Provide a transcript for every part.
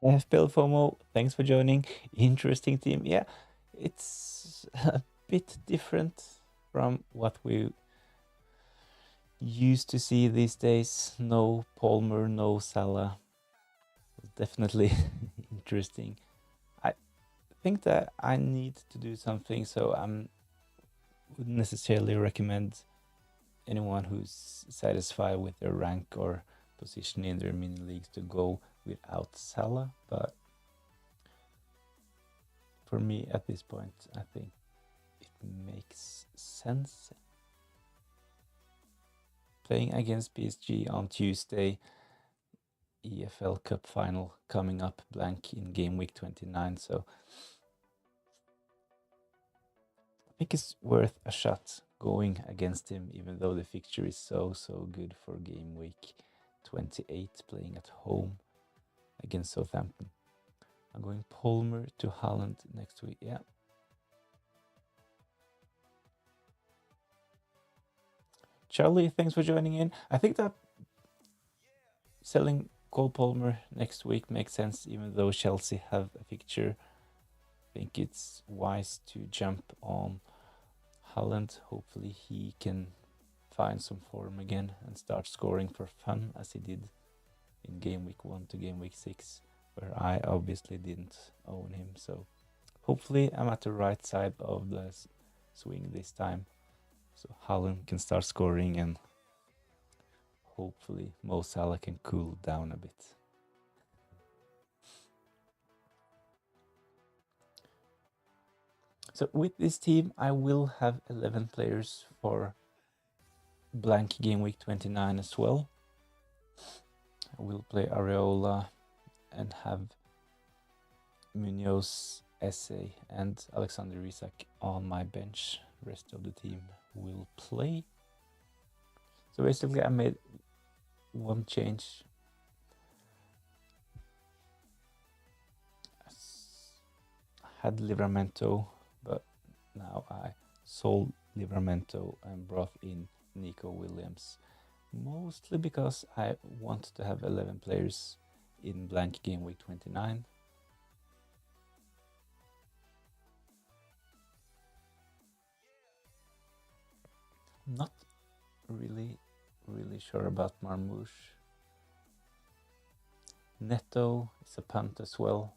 FPL FOMO, thanks for joining. Interesting team. Yeah, it's a bit different from what we used to see these days. No Palmer, no Salah. Definitely interesting. I think that I need to do something, so I wouldn't necessarily recommend anyone who's satisfied with their rank or position in their mini leagues to go without Salah. But for me at this point, I think it makes sense. Playing against PSG on Tuesday, EFL Cup final coming up blank in game week 29, so I think it's worth a shot going against him, even though the fixture is so good for game week 28, playing at home against Southampton. I'm going Palmer to Haaland next week. Yeah. Charlie, thanks for joining in. I think that selling Cole Palmer next week makes sense, even though Chelsea have a fixture. I think it's wise to jump on Haaland. Hopefully he can find some form again and start scoring for fun as he did in game week 1 to game week 6, where I obviously didn't own him. So hopefully I'm at the right side of the swing this time, so Haaland can start scoring and hopefully Mo Salah can cool down a bit. So with this team, I will have 11 players for blank game week 29 as well. I will play Areola and have Munoz, Esse, and Alexander Isak on my bench. Rest of the team will play. So basically, I made one change. I had Livramento, but now I sold Livramento and brought in Nico Williams. Mostly because I want to have 11 players in blank game week 29. Not really sure about Marmouche. Neto is a punt as well.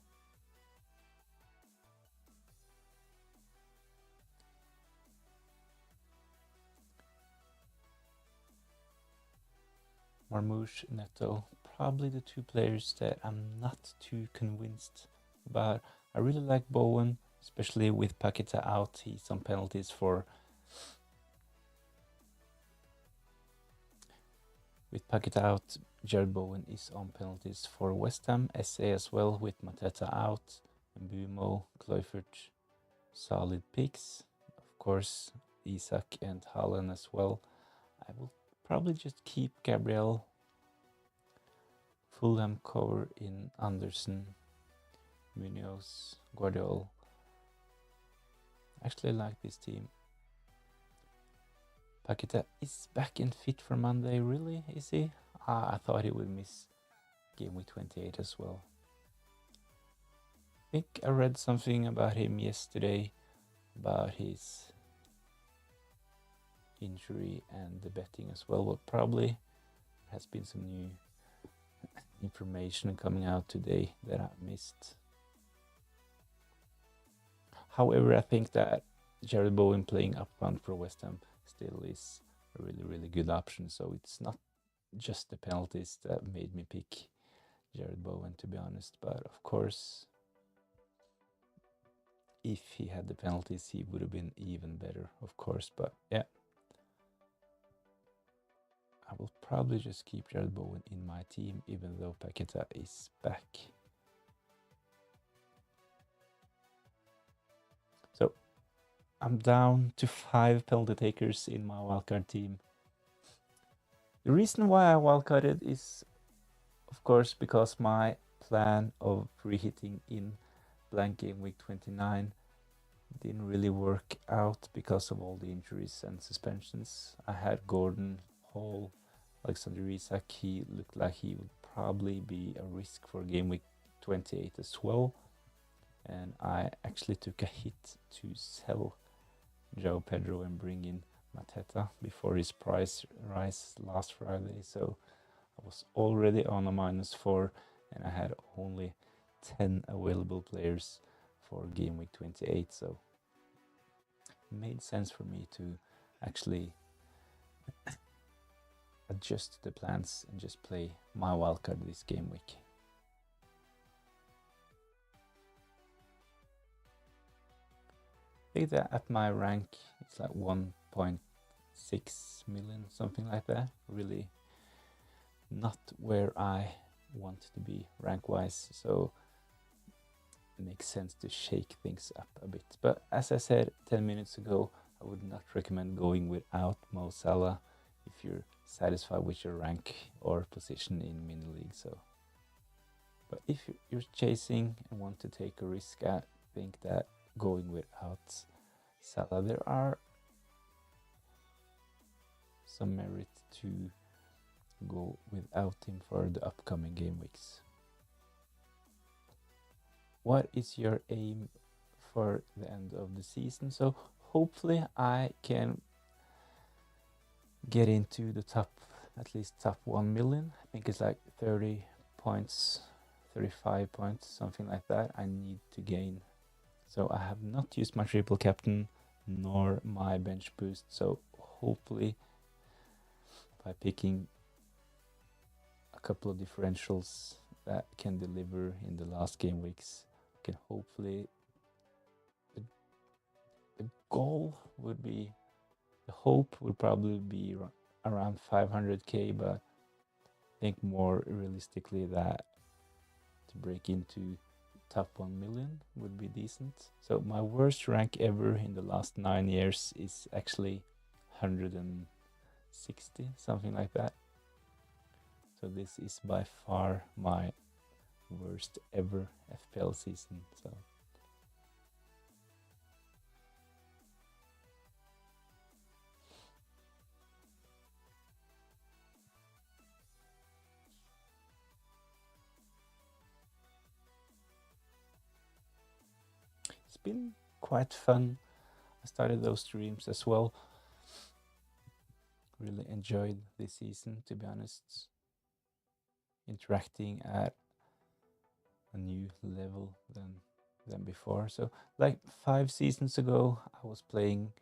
Marmouche, Neto, probably the two players that I'm not too convinced about. I really like Bowen, especially with Paqueta out. He's on penalties for... With Paqueta out, Jared Bowen is on penalties for West Ham. SA as well with Mateta out. Mbumo, Kluivert, solid picks. Of course, Isak and Haaland as well. I will probably just keep Gabriel. Fulham cover in Anderson, Munoz, Guardiola. Actually, I like this team. Paqueta is back and fit for Monday. Really? Is he? I thought he would miss game week 28 as well. I think I read something about him yesterday, about his injury and the betting as well. But probably has been some new information coming out today that I missed. However, I think that Jared Bowen playing up front for West Ham still is a really good option. So it's not just the penalties that made me pick Jared Bowen, to be honest. But of course, if he had the penalties, he would have been even better, of course. But yeah, I will probably just keep Jared Bowen in my team, even though Paqueta is back. So I'm down to 5 penalty takers in my wildcard team. The reason why I wildcarded is, of course, because my plan of free hitting in blank game week 29 didn't really work out because of all the injuries and suspensions. I had Gordon, Hall, Alexander Isak. He looked like he would probably be a risk for game week GW28 as well, and I actually took a hit to sell Joe Pedro and bring in Mateta before his price rise last Friday, so I was already on a -4 and I had only 10 available players for game week 28, so it made sense for me to actually adjust the plans and just play my wildcard this game week. I think that at my rank it's like 1.6 million, something like that. Really not where I want to be rank wise, so it makes sense to shake things up a bit. But as I said 10 minutes ago, I would not recommend going without Mo Salah if you're satisfied with your rank or position in mini league. So, but if you're chasing and want to take a risk, I think that going without Salah, there are some merit to go without him for the upcoming game weeks. What is your aim for the end of the season? So hopefully I can get into the top, at least top 1 million. I think it's like 30 points, 35 points, something like that I need to gain. So I have not used my triple captain nor my bench boost, so hopefully by picking a couple of differentials that can deliver in the last game weeks, can hopefully, the goal would be, the hope would probably be around 500k, but I think more realistically that to break into top 1 million would be decent. So my worst rank ever in the last 9 years is actually 160, something like that. So this is by far my worst ever FPL season. So it's been quite fun. I started those streams as well. Really enjoyed this season, to be honest. Interacting at a new level than before. So like 5 seasons ago, I was playing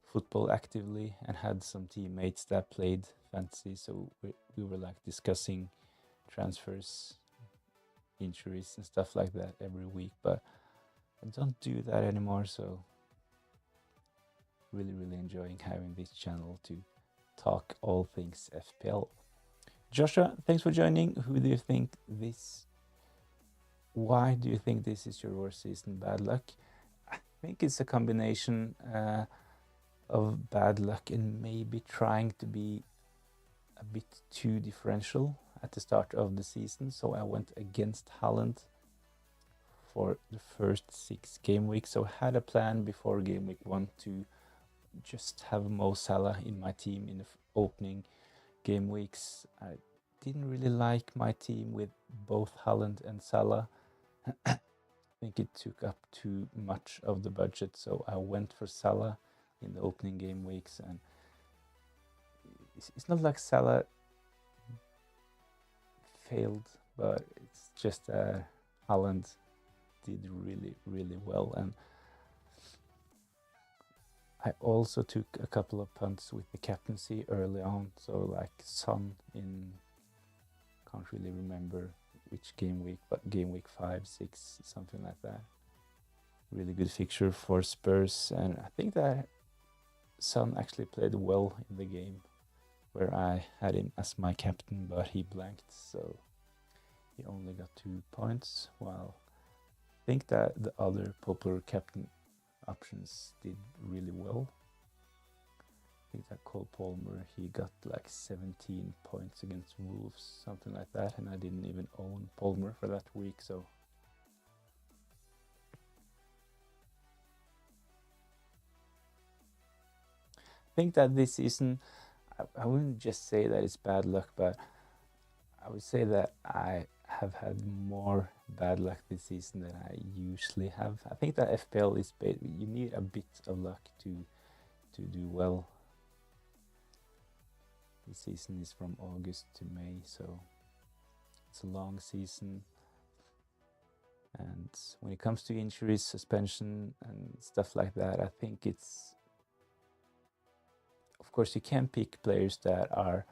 football actively and had some teammates that played fantasy, so we were like discussing transfers, injuries and stuff like that every week, but I don't do that anymore, so really enjoying having this channel to talk all things FPL. Joshua, thanks for joining. Who do you think this, why do you think this is your worst season? Bad luck? I think it's a combination of bad luck and maybe trying to be a bit too differential at the start of the season. So I went against Haaland for the first 6 game weeks. So I had a plan before game week 1 to just have Mo Salah in my team in the opening game weeks. I didn't really like my team with both Haaland and Salah. I think it took up too much of the budget, so I went for Salah in the opening game weeks, and it's not like Salah failed, but it's just Haaland did really well, and I also took a couple of punts with the captaincy early on, so like Son in, can't really remember which game week, but game week 5, 6, something like that. Really good fixture for Spurs, and I think that Son actually played well in the game where I had him as my captain, but he blanked, so he only got 2 points, while I think that the other popular captain options did really well. I think that Cole Palmer, he got like 17 points against Wolves, something like that, and I didn't even own Palmer for that week, so I think that this season, I wouldn't just say that it's bad luck, but I would say that I have had more bad luck this season than I usually have. I think that FPL is you need a bit of luck to do well. The season is from August to May, so it's a long season. And when it comes to injuries, suspension, and stuff like that, I think it's... Of course, you can pick players that are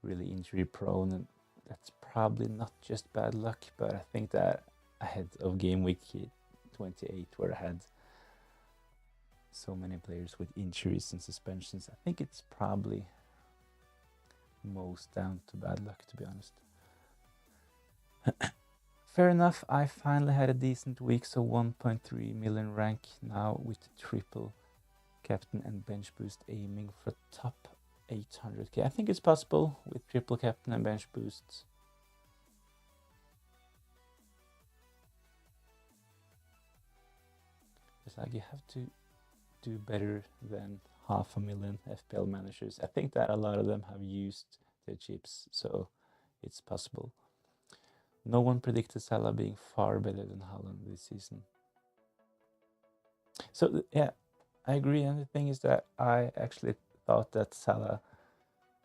really injury prone, and that's probably not just bad luck, but I think that ahead of game week 28, where I had so many players with injuries and suspensions, I think it's probably most down to bad luck, to be honest. Fair enough, I finally had a decent week, so 1.3 million rank now with triple captain and bench boost, aiming for top 800k. I think it's possible with triple captain and bench boosts. It's like you have to do better than 500,000 FPL managers. I think that a lot of them have used their chips, so it's possible. No one predicted Salah being far better than Haaland this season. So yeah, I agree. And the thing is that I actually thought that Salah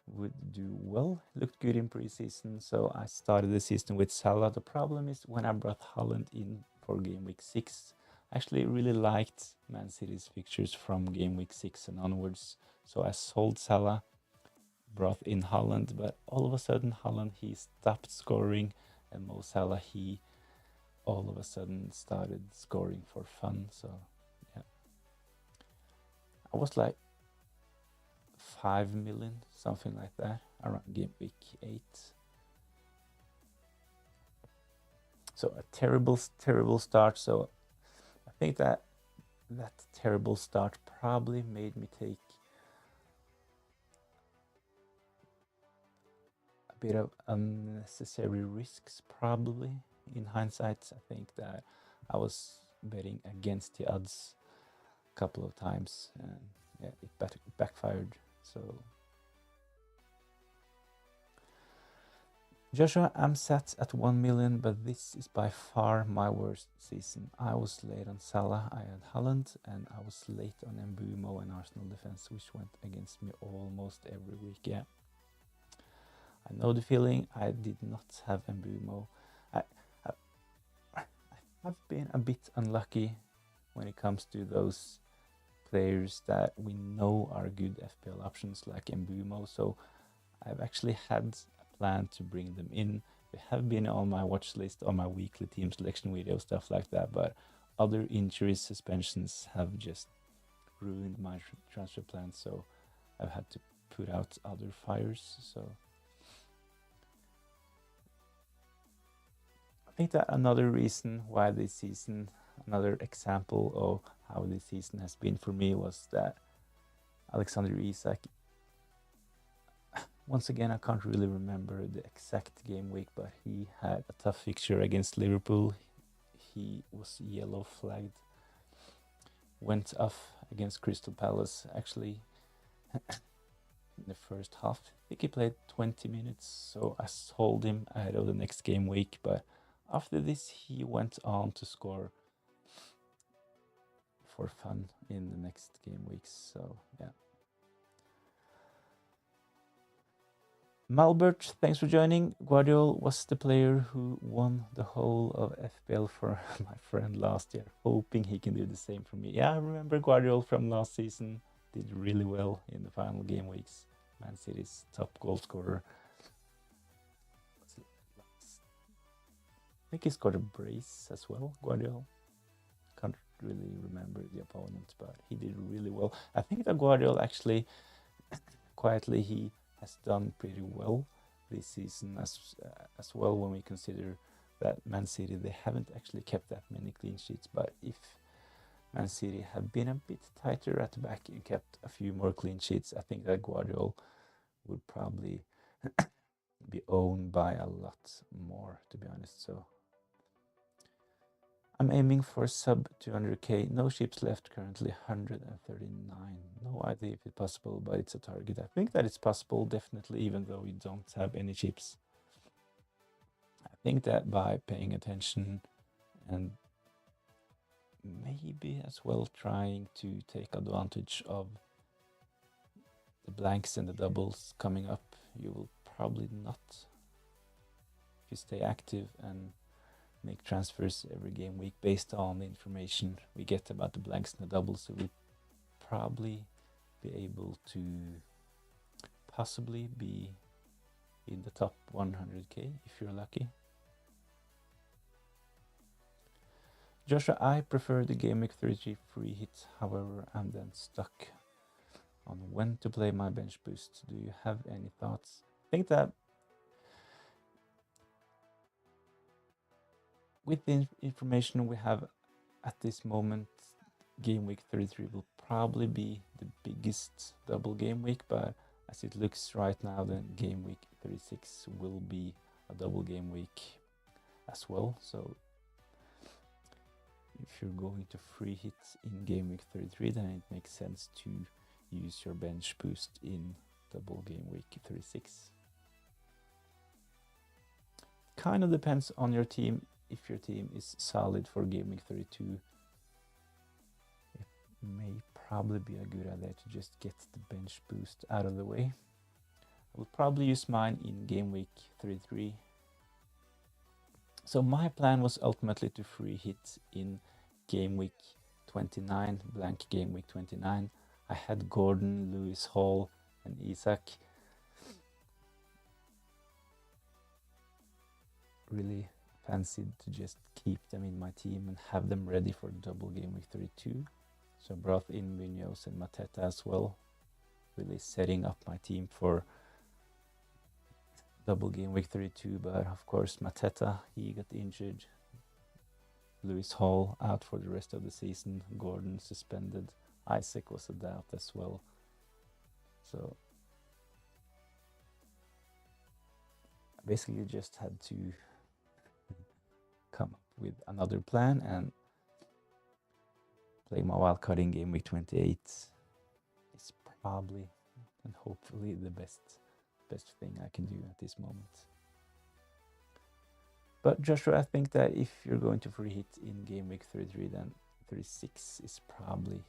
would do well. Looked good in preseason, so I started the season with Salah. The problem is when I brought Haaland in for game week 6, I actually really liked Man City's fixtures from game week 6 and onwards. So I sold Salah, brought in Haaland, but all of a sudden Haaland, he stopped scoring, and Mo Salah, he all of a sudden started scoring for fun. So yeah, I was like 5 million, something like that, around game week 8. So a terrible start. So I think that terrible start probably made me take a bit of unnecessary risks, probably. In hindsight, I think that I was betting against the odds a couple of times, and yeah, it backfired. So Joshua, I'm set at 1 million, but this is by far my worst season. I was late on Salah, I had Haaland, and I was late on Mbumo and Arsenal defense, which went against me almost every week. Yeah, I know the feeling. I did not have Mbumo. I've been a bit unlucky when it comes to those players that we know are good FPL options like Mbumo. So I've actually had a plan to bring them in. They have been on my watch list, on my weekly team selection video, stuff like that. But other injuries, suspensions have just ruined my transfer plans. So I've had to put out other fires. So I think that another reason why this season, another example of how this season has been for me, was that Alexander Isak, once again, I can't really remember the exact game week, but he had a tough fixture against Liverpool. He was yellow flagged, went off against Crystal Palace, actually, in the first half. I think he played 20 minutes, so I sold him ahead of the next game week, but after this, he went on to score for fun in the next game weeks. So yeah. Malbert, thanks for joining. Guardiola was the player who won the whole of FPL for my friend last year, hoping he can do the same for me. Yeah, I remember Guardiola from last season. Did really well in the final game weeks. Man City's top goal scorer. I think he scored a brace as well, Guardiola. Can't really remember the opponent, but he did really well. I think that Guardiola actually, quietly, he has done pretty well this season as well, when we consider that Man City, they haven't actually kept that many clean sheets. But if Man City have been a bit tighter at the back and kept a few more clean sheets, I think that Guardiola would probably be owned by a lot more, to be honest. So I'm aiming for sub 200k. No ships left currently, 139. No idea if it's possible, but it's a target. I think that it's possible, definitely, even though we don't have any ships. I think that by paying attention and maybe as well trying to take advantage of the blanks and the doubles coming up, you will probably not, if you stay active and make transfers every game week based on the information we get about the blanks and the doubles, so we'll probably be able to possibly be in the top 100k if you're lucky. Joshua, I prefer the Game Week 33 free hit, however, I'm then stuck on when to play my bench boost. Do you have any thoughts? I think that with the information we have at this moment, Game Week 33 will probably be the biggest double game week, but as it looks right now, then Game Week 36 will be a double game week as well. So if you're going to free hit in Game Week 33, then it makes sense to use your bench boost in double game week 36. Kind of depends on your team. If your team is solid for Game Week 32, it may probably be a good idea to just get the bench boost out of the way. I will probably use mine in Game Week 33. So my plan was ultimately to free hit in Game Week 29, blank Game Week 29. I had Gordon, Lewis Hall, and Isaac. Really fancied to just keep them in my team and have them ready for double Game Week 32. So I brought in Munoz and Mateta as well, really setting up my team for double Game Week 32. But of course, Mateta, he got injured. Lewis Hall out for the rest of the season. Gordon suspended. Isaac was a doubt as well. So I basically just had to come up with another plan and play my wildcard in Game Week 28 is probably and hopefully the best thing I can do at this moment. But Joshua, I think that if you're going to free hit in Game Week 33, then 36 is probably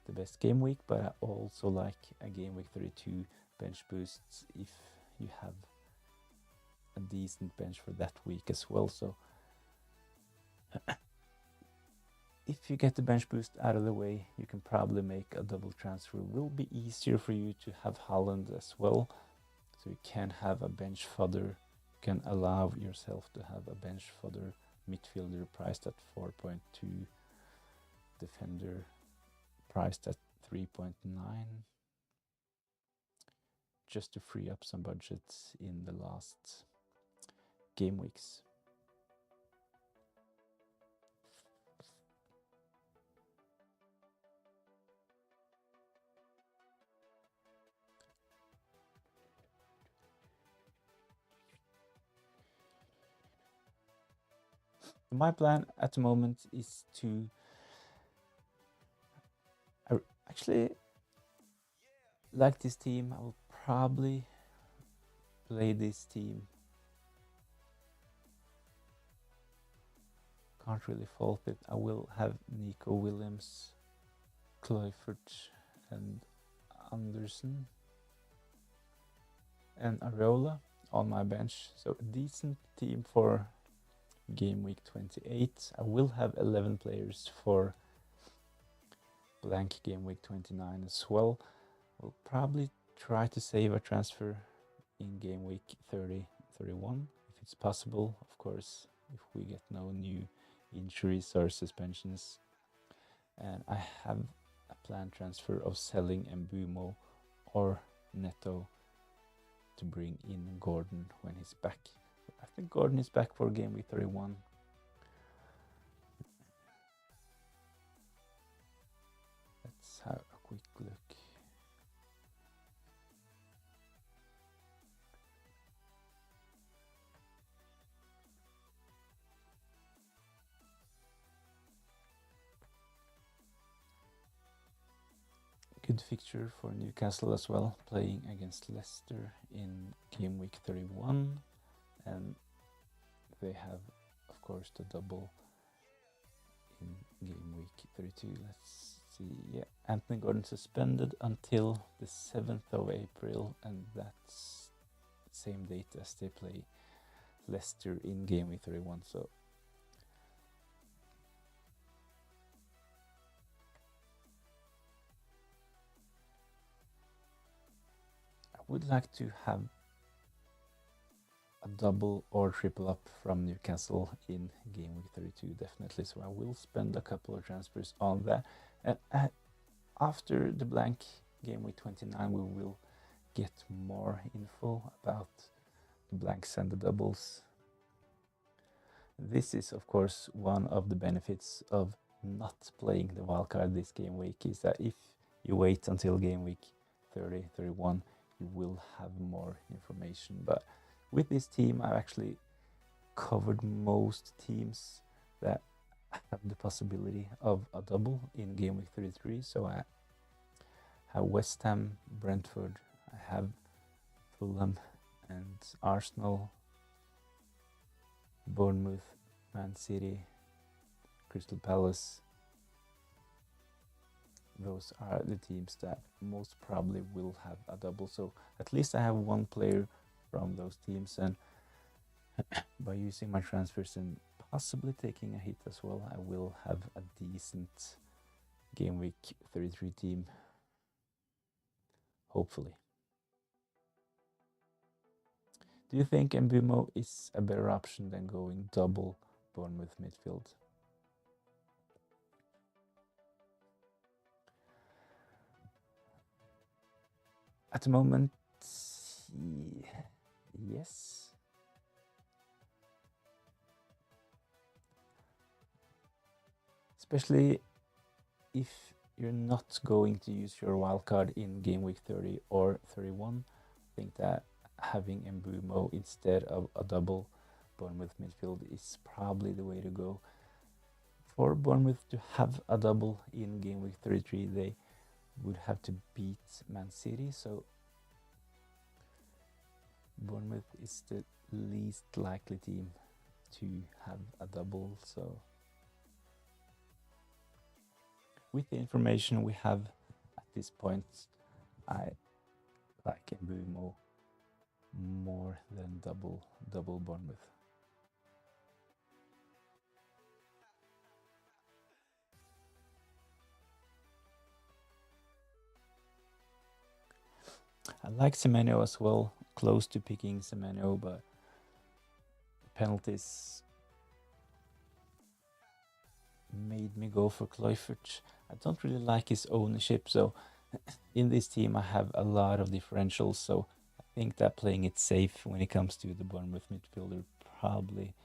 the best game week, but I also like a Game Week 32 bench boosts if you have a decent bench for that week as well. So if you get the bench boost out of the way, you can probably make a double transfer. It will be easier for you to have Haaland as well, so you can have a bench fodder. You can allow yourself to have a bench fodder midfielder priced at 4.2, defender priced at 3.9, just to free up some budgets in the last game weeks. My plan at the moment is to actually like this team. I will probably play this team. Can't really fault it. I will have Nico Williams, Kluivert and Anderson and Areola on my bench. So a decent team for Game Week 28. I will have 11 players for blank Game Week 29 as well. We'll probably try to save a transfer in Game Week 30, 31 if it's possible, of course, if we get no new injuries or suspensions. And I have a planned transfer of selling Mbumo or Neto to bring in Gordon when he's back. I think Gordon is back for Game Week 31. Let's have a quick look. Good fixture for Newcastle as well, playing against Leicester in Game Week 31. And they have, of course, the double in game week 32. Let's see. Yeah, Anthony Gordon suspended until the 7th of April, and that's the same date as they play Leicester in game week 31. So I would like to have a double or triple up from Newcastle in game week 32, definitely. So I will spend a couple of transfers on that. And after the blank game week 29, we will get more info about the blanks and the doubles. This is, of course, one of the benefits of not playing the wildcard this game week, is that if you wait until game week 30, 31, you will have more information. But with this team, I've actually covered most teams that have the possibility of a double in game week 33. So I have West Ham, Brentford, I have Fulham and Arsenal, Bournemouth, Man City, Crystal Palace. Those are the teams that most probably will have a double. So at least I have one player from those teams, and by using my transfers and possibly taking a hit as well, I will have a decent game week 33 team, hopefully. Do you think Mbumo is a better option than going double Bournemouth midfield? At the moment, yes. Especially if you're not going to use your wildcard in game week 30 or 31. I think that having Mbumo instead of a double Bournemouth midfield is probably the way to go. For Bournemouth to have a double in game week 33, they would have to beat Man City, so Bournemouth is the least likely team to have a double. So with the information we have at this point, I like Mbumo more than double Bournemouth. I like Semenyo as well, close to picking Semenyo, but penalties made me go for Kluivert. I don't really like his ownership, so in this team I have a lot of differentials, so I think that playing it safe when it comes to the Bournemouth midfielder probably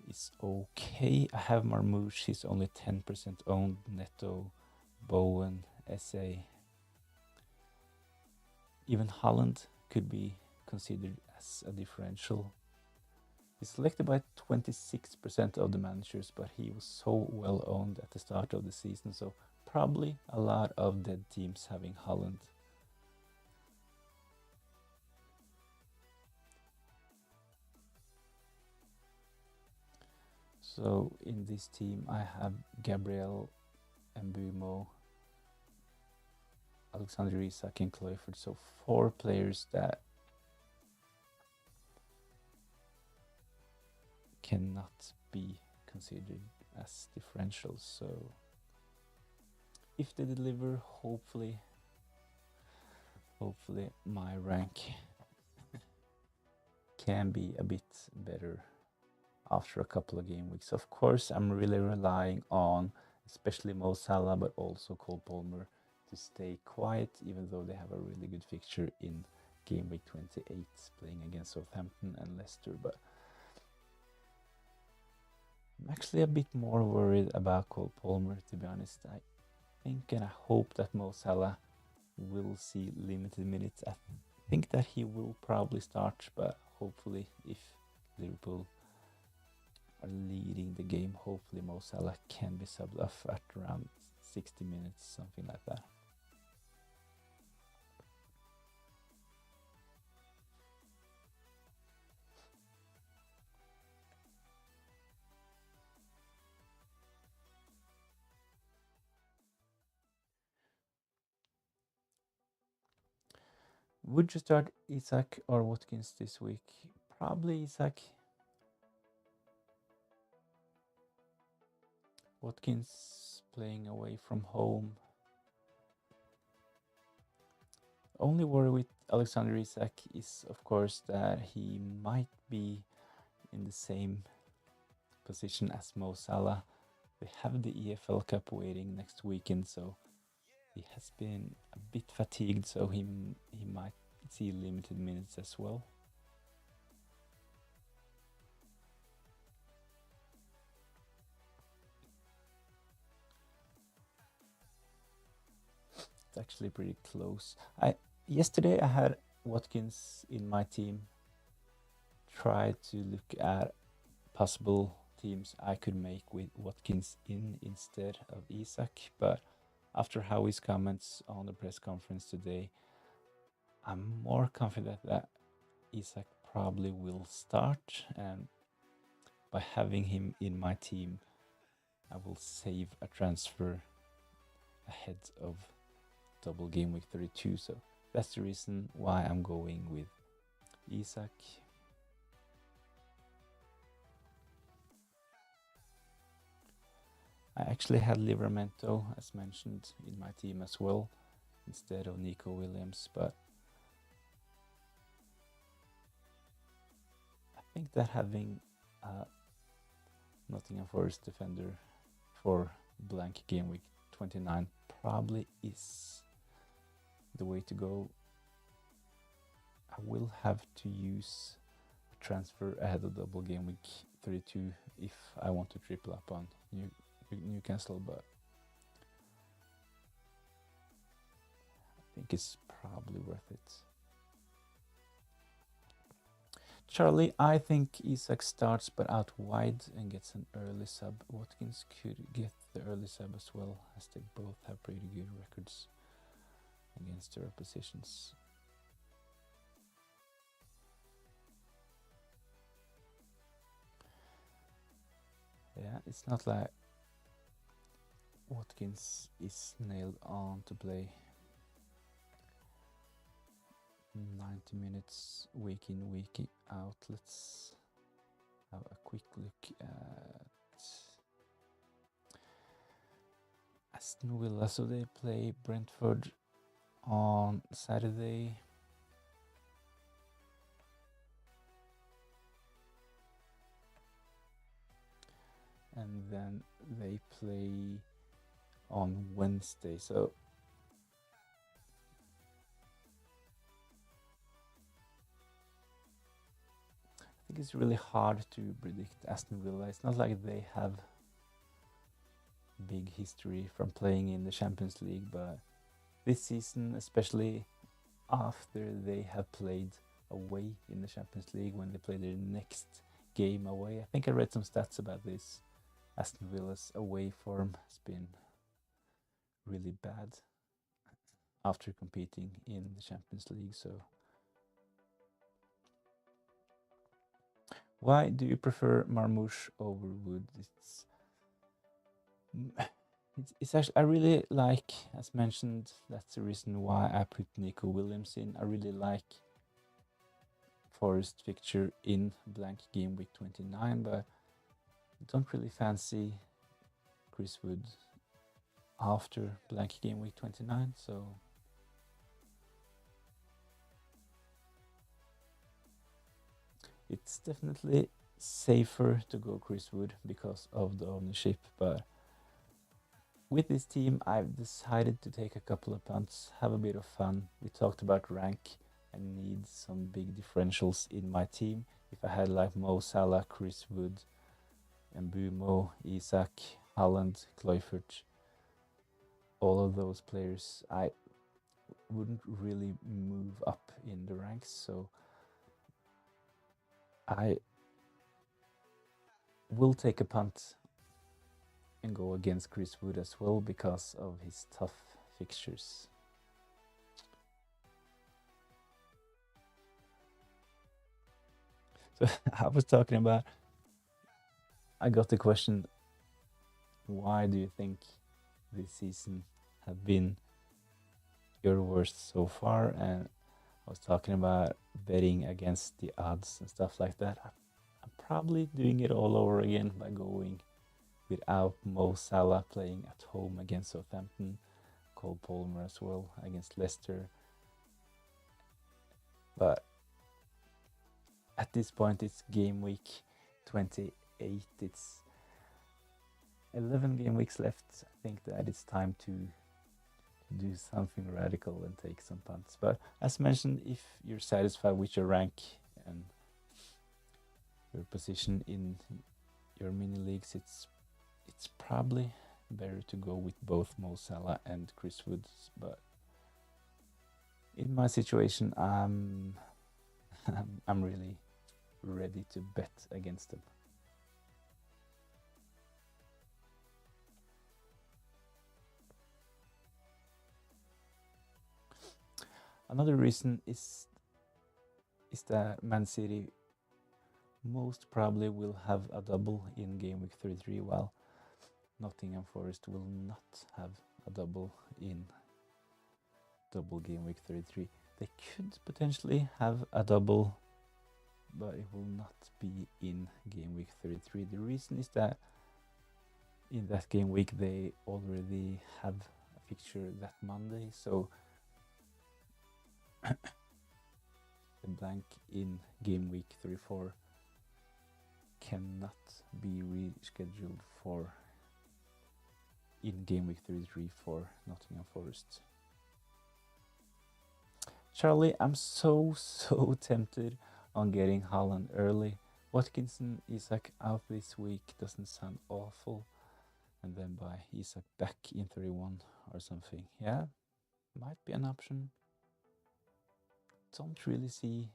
is okay. I have Marmouche, he's only 10% owned, Neto, Bowen, SA. Even Holland could be considered as a differential. He's selected by 26% of the managers, but he was so well owned at the start of the season, so probably a lot of dead teams having Holland. So in this team I have Gabriel, Mbumo, Alexander Isak and Kluivert, so 4 players that cannot be considered as differentials. So if they deliver, hopefully my rank can be a bit better after a couple of game weeks. Of course, I'm really relying on especially Mo Salah, but also Cole Palmer to stay quiet, even though they have a really good fixture in game week 28, playing against Southampton and Leicester. But I'm actually a bit more worried about Cole Palmer, to be honest. I think and I hope that Mo Salah will see limited minutes. I think that he will probably start, but hopefully if Liverpool are leading the game, hopefully Mo Salah can be subbed off at around 60 minutes, something like that. Would you start Isak or Watkins this week? Probably Isak. Watkins playing away from home. Only worry with Alexander Isak is, of course, that he might be in the same position as Mo Salah. They have the EFL Cup waiting next weekend, so he has been a bit fatigued, so he might see limited minutes as well. It's actually pretty close. Yesterday I had Watkins in my team. Tried to look at possible teams I could make with Watkins in instead of Isak, but after Howie's comments on the press conference today, I'm more confident that Isak probably will start, and by having him in my team, I will save a transfer ahead of double game week 32. So that's the reason why I'm going with Isak. I actually had Livramento, as mentioned, in my team as well, instead of Nico Williams, but I think that having Nottingham Forest defender for blank game week 29 probably is the way to go. I will have to use a transfer ahead of double game week 32 if I want to triple up on Newcastle, but I think it's probably worth it. Charlie, I think Isak starts but out wide and gets an early sub. Watkins could get the early sub as well, as they both have pretty good records against their oppositions. Yeah, it's not like Watkins is nailed on to play 90 minutes week in, week out. Let's have a quick look at Aston Villa. So they play Brentford on Saturday. And then they play on Wednesday. So I think it's really hard to predict Aston Villa. It's not like they have big history from playing in the Champions League, but this season, especially after they have played away in the Champions League, when they play their next game away, I think I read some stats about this. Aston Villa's away form has been really bad after competing in the Champions League. So why do you prefer Marmoush over Wood? It's actually, I really like, as mentioned, that's the reason why I put Nico Williams in. I really like Forest fixture in blank game week 29, but I don't really fancy Chris Wood after blank game week 29, so it's definitely safer to go Chris Wood because of the ownership, but with this team I've decided to take a couple of punts, have a bit of fun. We talked about rank. I need some big differentials in my team. If I had like Mo Salah, Chris Wood, Mbumo, Isak, Haaland, Kluivert, all of those players, I wouldn't really move up in the ranks, so I will take a punt and go against Chris Wood as well because of his tough fixtures. So I was talking about, I got the question, why do you think this season have been your worst so far? And I was talking about betting against the odds and stuff like that. I'm probably doing it all over again by going without Mo Salah playing at home against Southampton, Cole Palmer as well against Leicester. But at this point, it's game week 28. It's 11 game weeks left. I think that it's time to do something radical and take some punts. But as mentioned, if you're satisfied with your rank and your position in your mini leagues, it's probably better to go with both Mo Salah and Chris Woods. But in my situation, I'm really ready to bet against them. Another reason is that Man City most probably will have a double in game week 33, while Nottingham Forest will not have a double in double game week 33. They could potentially have a double, but it will not be in game week 33. The reason is that in that game week they already have a fixture that Monday, so the blank in game week 34 cannot be rescheduled for in game week 33 for Nottingham Forest. Charlie, I'm so tempted on getting Haaland early. Watkinson, Isak out this week doesn't sound awful, and then buy Isak back in 31 or something. Yeah, might be an option. Don't really see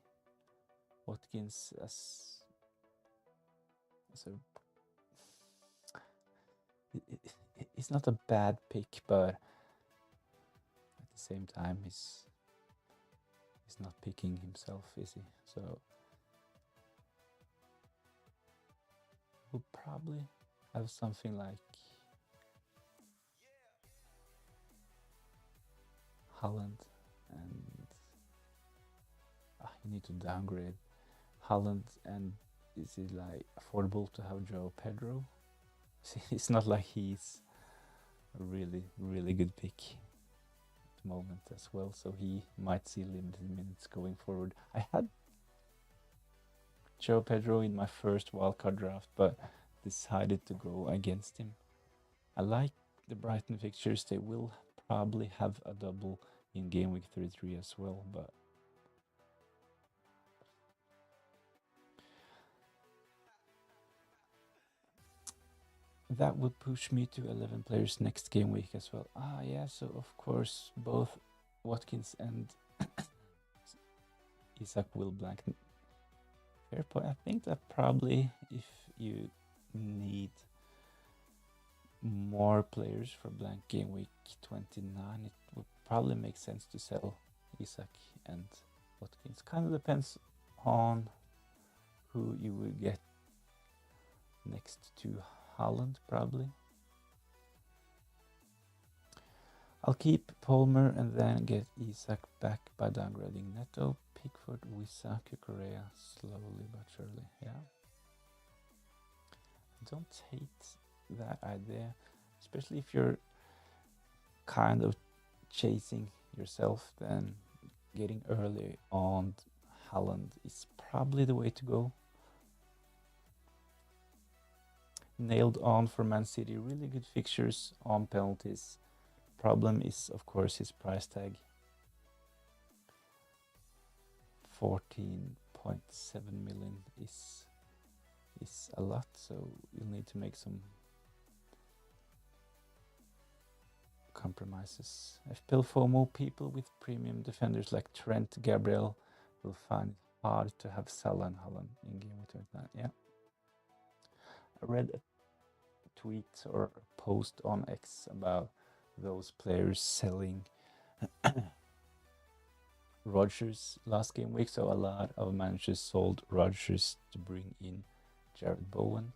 Watkins as a it's not a bad pick, but at the same time he's not picking himself, is he? So we'll probably have something like Haaland, and you need to downgrade Haaland, and is it like affordable to have Joe Pedro? See, it's not like he's a really good pick at the moment as well, so he might see limited minutes going forward. I had Joe Pedro in my first wildcard draft, but decided to go against him. I like the Brighton fixtures. They will probably have a double in game week 33 as well, but that would push me to 11 players next game week as well. Yeah, so of course both Watkins and Isak will blank. Fair point. I think that probably if you need more players for blank game week 29, it would probably make sense to sell Isak and Watkins. Kind of depends on who you will get next to Haaland, probably. I'll keep Palmer and then get Isak back by downgrading Neto, Pickford, Wissa, Correa, slowly but surely. Yeah. Don't hate that idea, especially if you're kind of chasing yourself, then getting early on Haaland is probably the way to go. Nailed on for Man City, really good fixtures on penalties. Problem is, of course, his price tag. 14.7 million is a lot, so you'll need to make some compromises. FPL FOMO, people with premium defenders like Trent, Gabriel will find it hard to have Salah and Haaland in game week 29. Yeah. I read a tweet or a post on X about those players selling Rodgers last game week, so a lot of managers sold Rodgers to bring in Jared Bowen.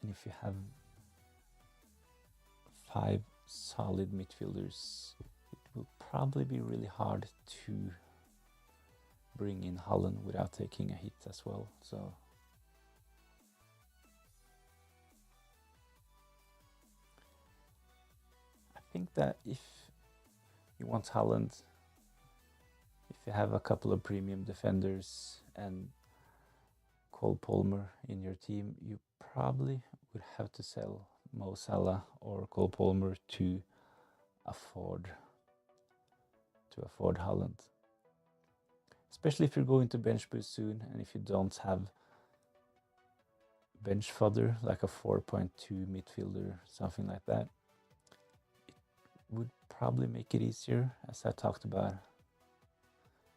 And if you have 5 solid midfielders, it will probably be really hard to bring in Haaland without taking a hit as well. So I think that if you want Haaland, if you have a couple of premium defenders and Cole Palmer in your team, you probably would have to sell Mo Salah or Cole Palmer to afford Haaland. Especially if you're going to bench boost soon and if you don't have bench fodder like a 4.2 midfielder, something like that, it would probably make it easier, as I talked about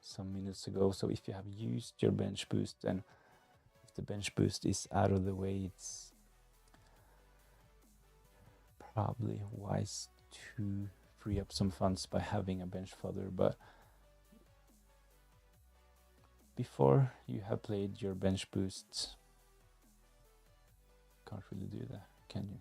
some minutes ago. So if you have used your bench boost and if the bench boost is out of the way, it's probably wise to free up some funds by having a bench fodder. But before you have played your bench boost, can't really do that, can you?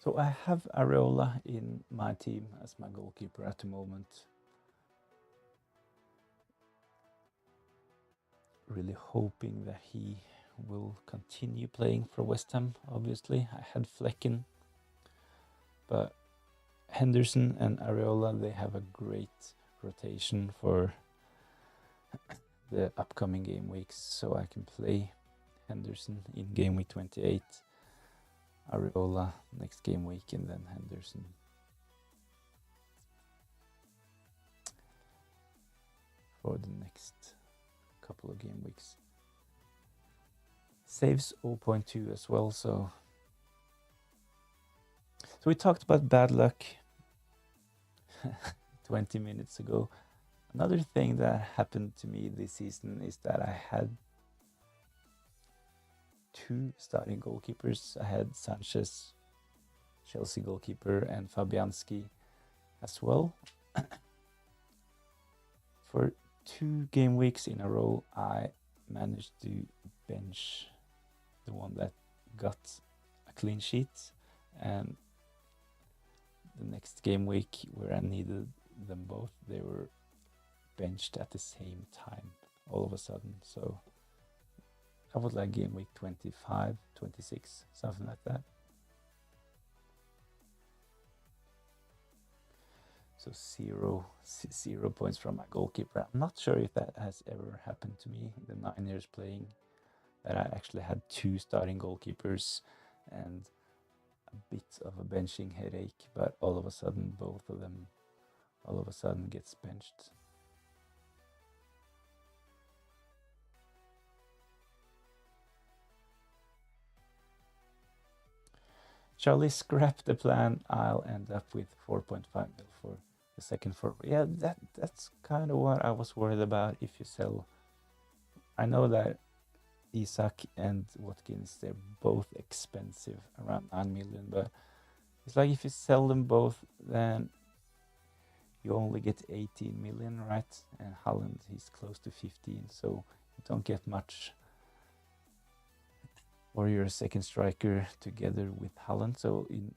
So I have Areola in my team as my goalkeeper at the moment. Really hoping that he will continue playing for West Ham, obviously. I had Flecken, but Henderson and Areola, they have a great rotation for the upcoming game weeks, so I can play Henderson in game week 28, Areola next game week, and then Henderson for the next couple of game weeks. Saves 0.2 as well, so we talked about bad luck 20 minutes ago. Another thing that happened to me this season is that I had two starting goalkeepers. I had Sanchez, Chelsea goalkeeper, and Fabianski as well. For 2 game weeks in a row, I managed to bench the one that got a clean sheet, and the next game week where I needed them both, they were benched at the same time all of a sudden. So I was like game week 25, 26, something like that. So zero points from my goalkeeper. I'm not sure if that has ever happened to me in the 9 years playing, that I actually had 2 starting goalkeepers and a bit of a benching headache, but all of a sudden both of them gets benched. Charlie scrapped the plan. I'll end up with 4.5 mil for the second forward. Yeah, that's kind of what I was worried about. If you sell, I know that Isak and Watkins, they're both expensive, around 9 million, but it's like if you sell them both, then you only get 18 million, right? And Haaland, he's close to 15, so you don't get much for your second striker together with Haaland. So you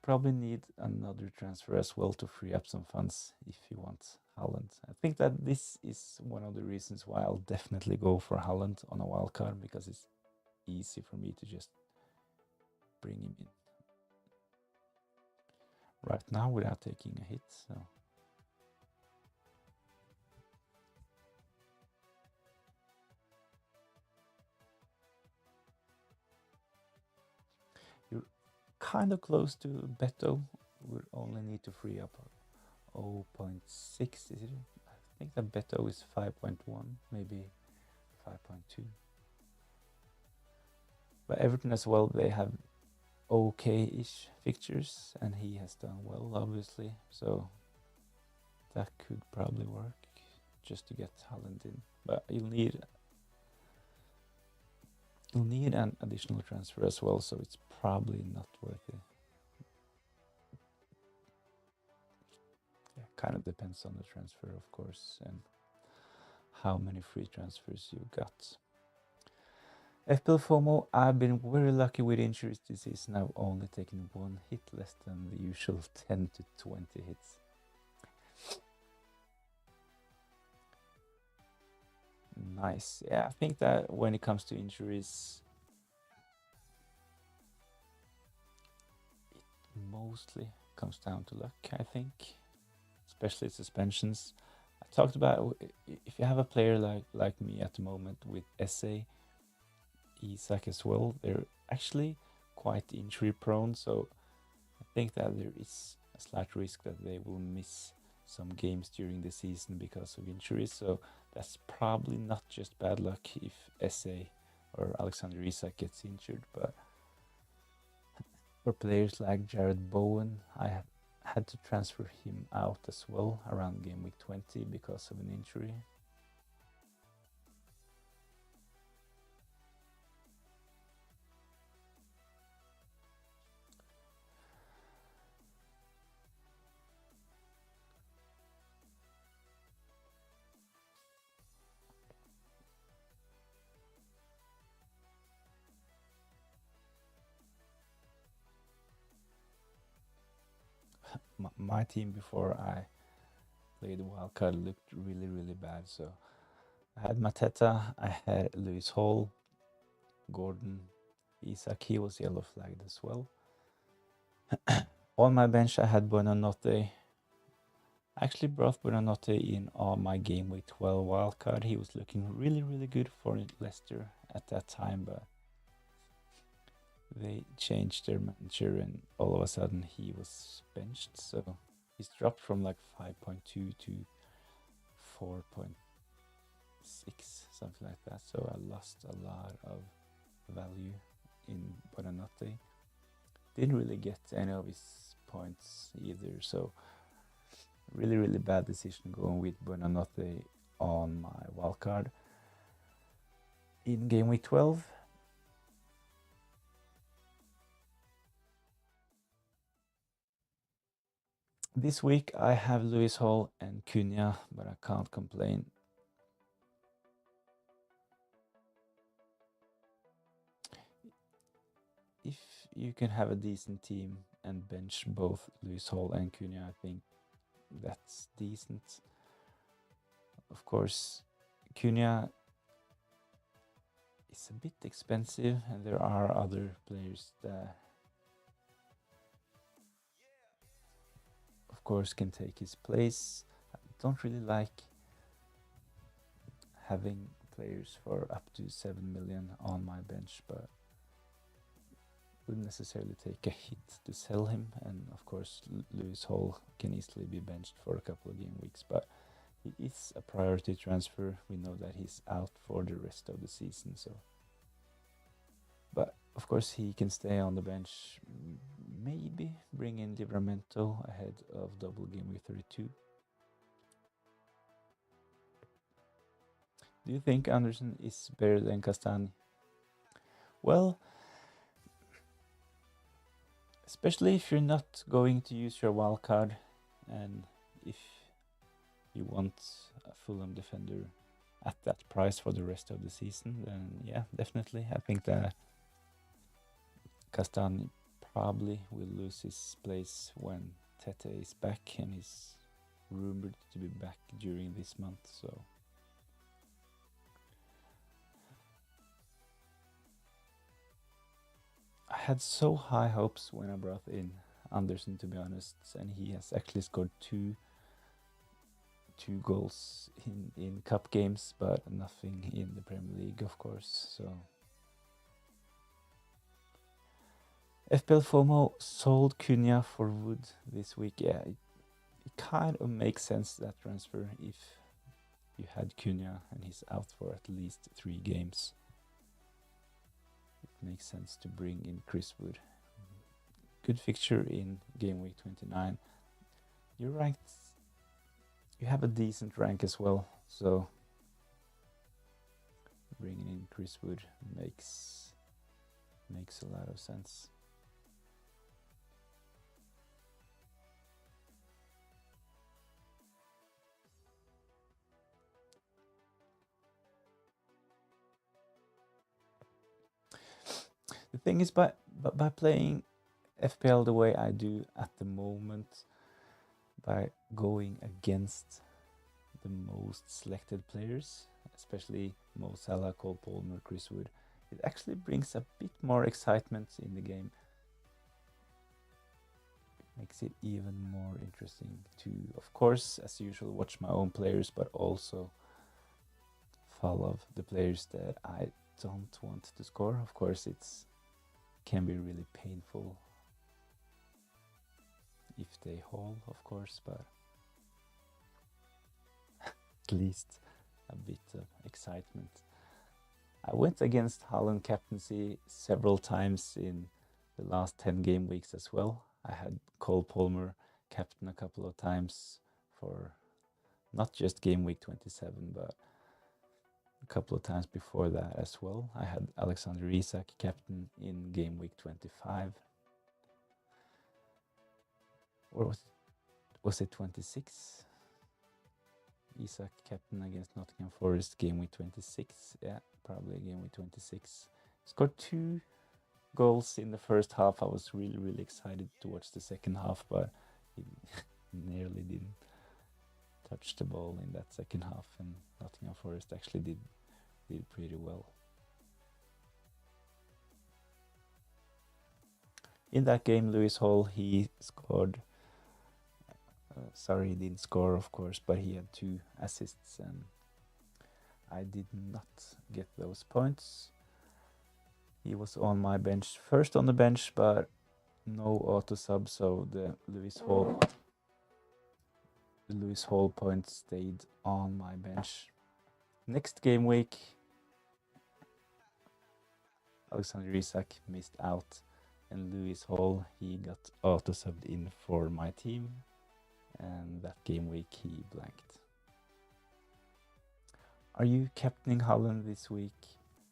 probably need another transfer as well to free up some funds if you want Haaland. I think that this is one of the reasons why I'll definitely go for Haaland on a wildcard, because it's easy for me to just bring him in right now without taking a hit. So you're kind of close to Beto. We only need to free up 0.6, is it? I think that Beto is 5.1, maybe 5.2. But Everton as well, they have okay-ish fixtures, and he has done well, obviously. So that could probably work just to get Haaland in. But you'll need an additional transfer as well, so it's probably not worth it. Yeah, kind of depends on the transfer, of course, and how many free transfers you got. FPL FOMO, I've been very lucky with injuries this season. I've only taken one hit, less than the usual 10 to 20 hits. Nice. Yeah, I think that when it comes to injuries, it mostly comes down to luck, I think, especially suspensions. I talked about if you have a player like me at the moment with SA, Isak as well, they're actually quite injury prone, so I think that there is a slight risk that they will miss some games during the season because of injuries. So that's probably not just bad luck if SA or Alexander Isak gets injured, but for players like Jared Bowen, I had to transfer him out as well around game week 20 because of an injury. My team before I played Wildcard looked really bad, so I had Mateta, I had Lewis Hall, Gordon, Isak, he was yellow flagged as well. On my bench I had Buonanotte. I actually brought Buonanotte in on my game week 12 wildcard. He was looking really good for Leicester at that time, but they changed their manager and all of a sudden he was benched, so he's dropped from like 5.2 to 4.6, something like that. So I lost a lot of value in Buonanotte. Didn't really get any of his points either, so really bad decision going with Buonanotte on my wildcard. In game week 12, this week I have Lewis Hall and Cunha, but I can't complain. If you can have a decent team and bench both Lewis Hall and Cunha, I think that's decent. Of course, Cunha is a bit expensive and there are other players that of course can take his place. I don't really like having players for up to 7 million on my bench, but wouldn't necessarily take a hit to sell him. And of course Lewis Hall can easily be benched for a couple of game weeks, but he is a priority transfer. We know that he's out for the rest of the season, so but of course he can stay on the bench, maybe bring in Livramento ahead of double game week 32. Do you think Anderson is better than Castani? Well, especially if you're not going to use your wildcard and if you want a Fulham defender at that price for the rest of the season, then yeah, definitely. I think that Castani probably will lose his place when Tete is back, and he's rumored to be back during this month, so I had so high hopes when I brought in Anderson, to be honest, and he has actually scored two goals in cup games, but nothing in the Premier League, of course. So FPL FOMO sold Cunha for Wood this week. Yeah, it kind of makes sense, that transfer, if you had Cunha and he's out for at least 3 games. It makes sense to bring in Chris Wood. Good fixture in game week 29. You're ranked, you have a decent rank as well, so bringing in Chris Wood makes a lot of sense. The thing is, by playing FPL the way I do at the moment, by going against the most selected players, especially Mo Salah, Cole Palmer, Chris Wood, it actually brings a bit more excitement in the game. Makes it even more interesting to, of course, as usual, watch my own players, but also follow the players that I don't want to score. Of course, it's can be really painful if they haul, of course, but at least a bit of excitement. I went against Haaland captaincy several times in the last 10 game weeks as well. I had Cole Palmer captain a couple of times for not just game week 27, but a couple of times before that as well. I had Alexander Isak captain in game week 25. Or was it 26? Isak captain against Nottingham Forest game week 26. Yeah, probably game week 26. Scored 2 goals in the first half. I was really excited to watch the second half, but he nearly didn't touch the ball in that second half, and Nottingham Forest actually did pretty well. In that game, Lewis Hall, he scored. Sorry, he didn't score, of course, but he had 2 assists, and I did not get those points. He was on my bench, first on the bench, but no auto sub, so the Lewis Hall points stayed on my bench. Next game week, Alexander Isak missed out, and Lewis Hall, he got auto subbed in for my team, and that game week he blanked. Are you captaining Haaland this week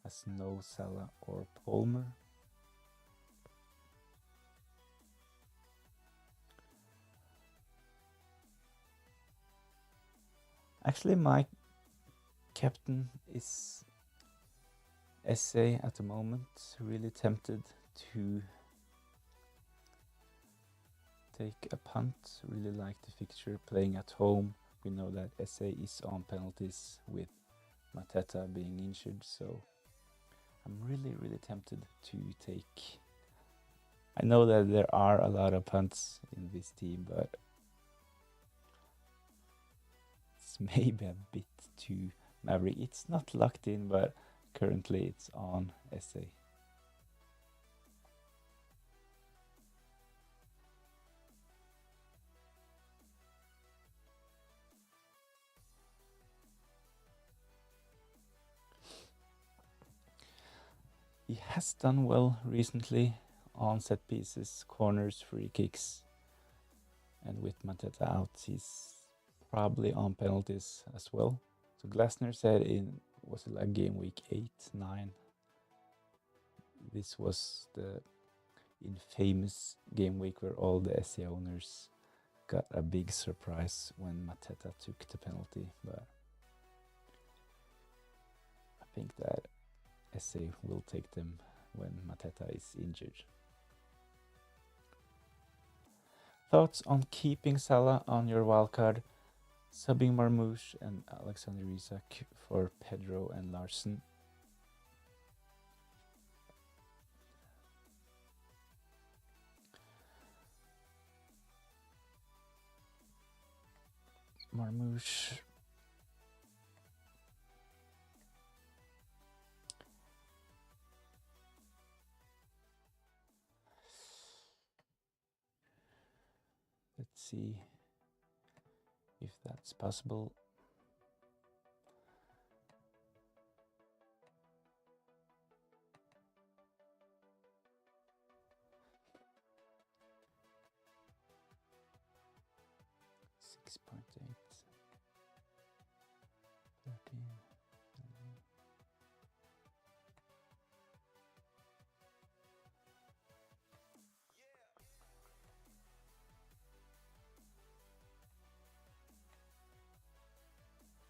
as no Salah or Palmer? Actually, my captain is SA at the moment. Really tempted to take a punt. Really like the fixture, playing at home. We know that SA is on penalties with Mateta being injured, so I'm really tempted to take. I know that there are a lot of punts in this team, but it's maybe a bit too maverick. It's not locked in, but currently it's on SA. He has done well recently on set pieces, corners, free kicks, and with Mateta out, he's probably on penalties as well. So Glasner said was it like game week 8, 9? This was the infamous game week where all the SA owners got a big surprise when Mateta took the penalty, but I think that SA will take them when Mateta is injured. Thoughts on keeping Salah on your wildcard, subbing Marmoush and Alexander Isak for Pedro and Larsen? Marmoush. Let's see if that's possible.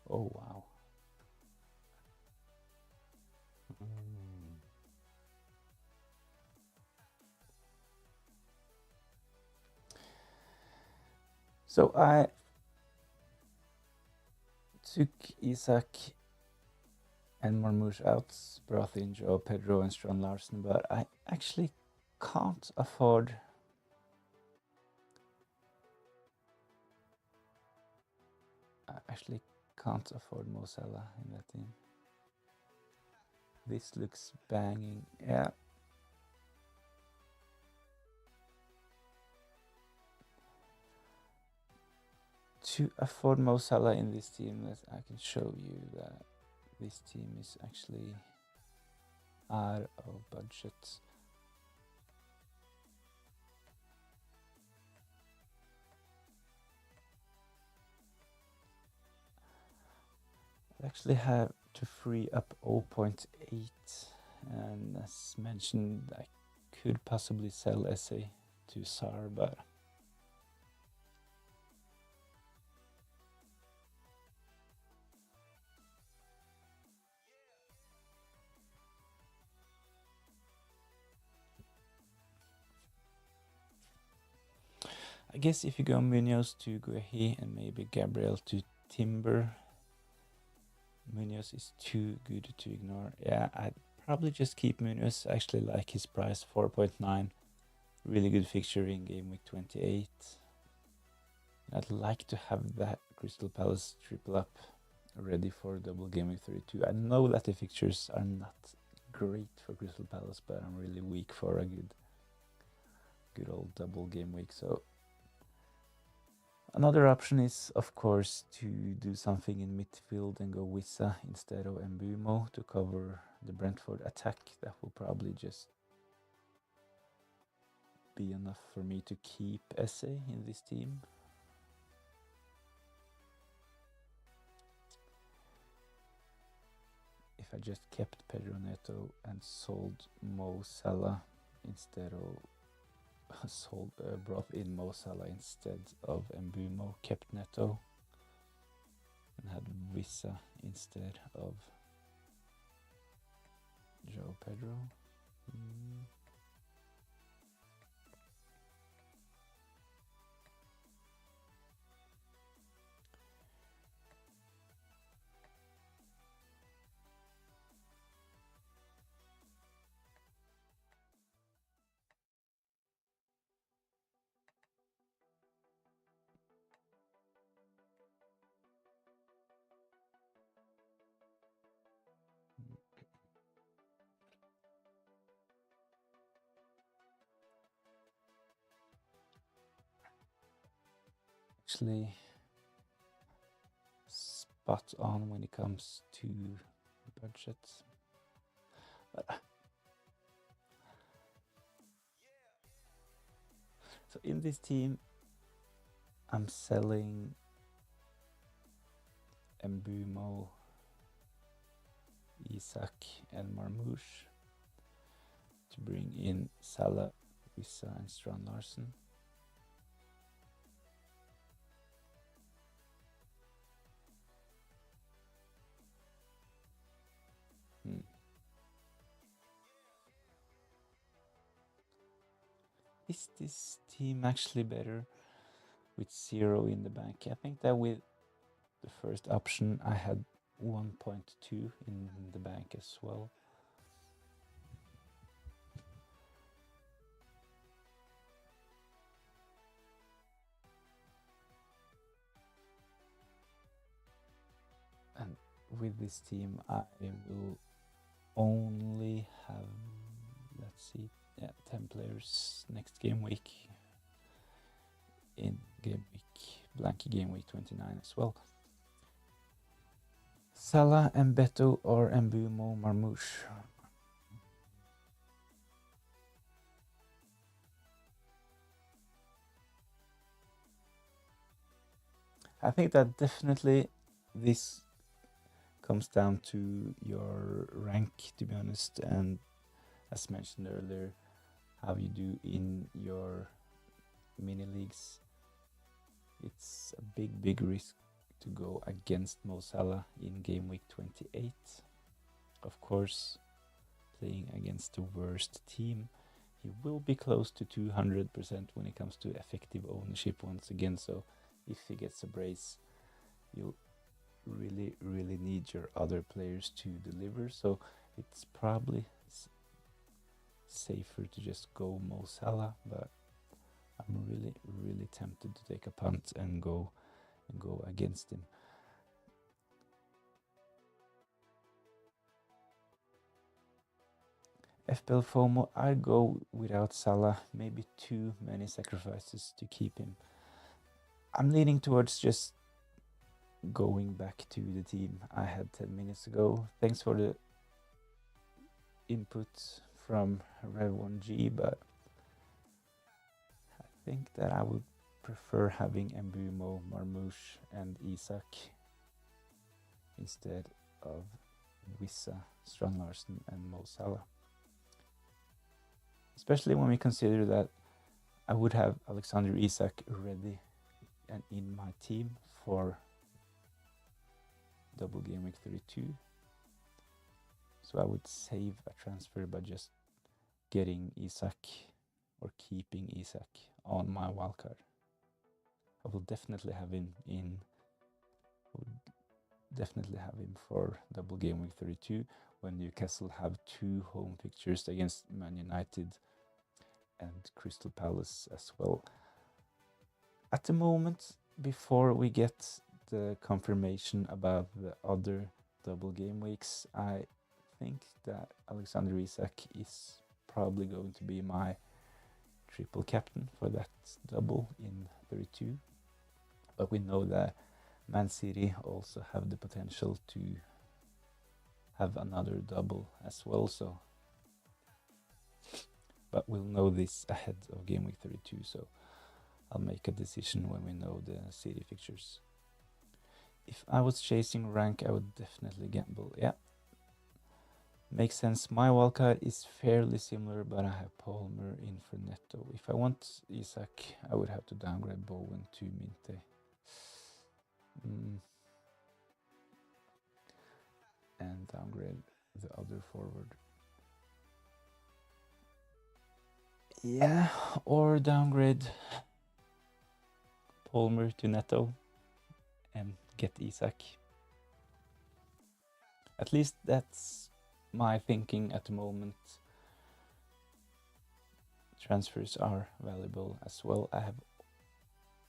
Oh, wow. So I took Isak and Marmoush out, brought in Joe Pedro and Strand Larsen, but I actually can't afford Mo Salah in that team. This looks banging. Yeah. To afford Mo Salah in this team, I can show you that this team is actually out of budget. I actually have to free up 0.8, and as mentioned, I could possibly sell SA to SAR, but I guess if you go Munoz to Guehi and maybe Gabriel to Timber, Munoz is too good to ignore. Yeah, I'd probably just keep Munoz. I actually like his price, 4.9. Really good fixture in game week 28. I'd like to have that Crystal Palace triple up ready for double game week 32. I know that the fixtures are not great for Crystal Palace, but I'm really weak for a good old double game week. So another option is, of course, to do something in midfield and go Wissa instead of Mbumo to cover the Brentford attack. That will probably just be enough for me to keep SA in this team. If I just kept Pedro Neto and sold Mo Salah instead of brought in Mo Salah instead of Mbumo, kept Neto and had Wissa instead of Joe Pedro. Actually spot on when it comes to budget. So in this team, I'm selling Mbumo, Isak and Marmoush to bring in Salah, Wissa and Strand Larsen. Is this team actually better with 0 in the bank? I think that with the first option I had 1.2 in the bank as well. And with this team I will only have, let's see, 10 players next game week, in blank game week 29 as well. Salah, Mbeto or Mbumo, Marmoush. I think that definitely this comes down to your rank, to be honest, and as mentioned earlier, how you do in your mini leagues. It's a big risk to go against Mo Salah in game week 28. Of course, playing against the worst team, he will be close to 200% when it comes to effective ownership once again, so if he gets a brace, you'll really need your other players to deliver, so it's probably safer to just go Mo Salah, but I'm really tempted to take a punt and go against him. FPL FOMO, I'd go without Salah, maybe too many sacrifices to keep him. I'm leaning towards just going back to the team I had 10 minutes ago. Thanks for the input from Rev1G, but I think that I would prefer having Mbumo, Marmouche and Isak instead of Wissa, Strong Larsen and Mo Salah. Especially when we consider that I would have Alexander Isak ready and in my team for double game week 32. So I would save a transfer by just getting Isak or keeping Isak on my wildcard. I will definitely have him for double game week 32 when Newcastle have 2 home fixtures against Man United and Crystal Palace as well. At the moment, before we get the confirmation about the other double game weeks, I think that Alexander Isak is probably going to be my triple captain for that double in 32. But we know that Man City also have the potential to have another double as well, so but we'll know this ahead of game week 32, so I'll make a decision when we know the City fixtures. If I was chasing rank, I would definitely gamble. Yeah, makes sense. My wildcard is fairly similar, but I have Palmer in for Neto. If I want Isak, I would have to downgrade Bowen to Minte. And downgrade the other forward. Yeah, or downgrade Palmer to Neto and get Isak. At least that's my thinking at the moment. Transfers are valuable as well. I have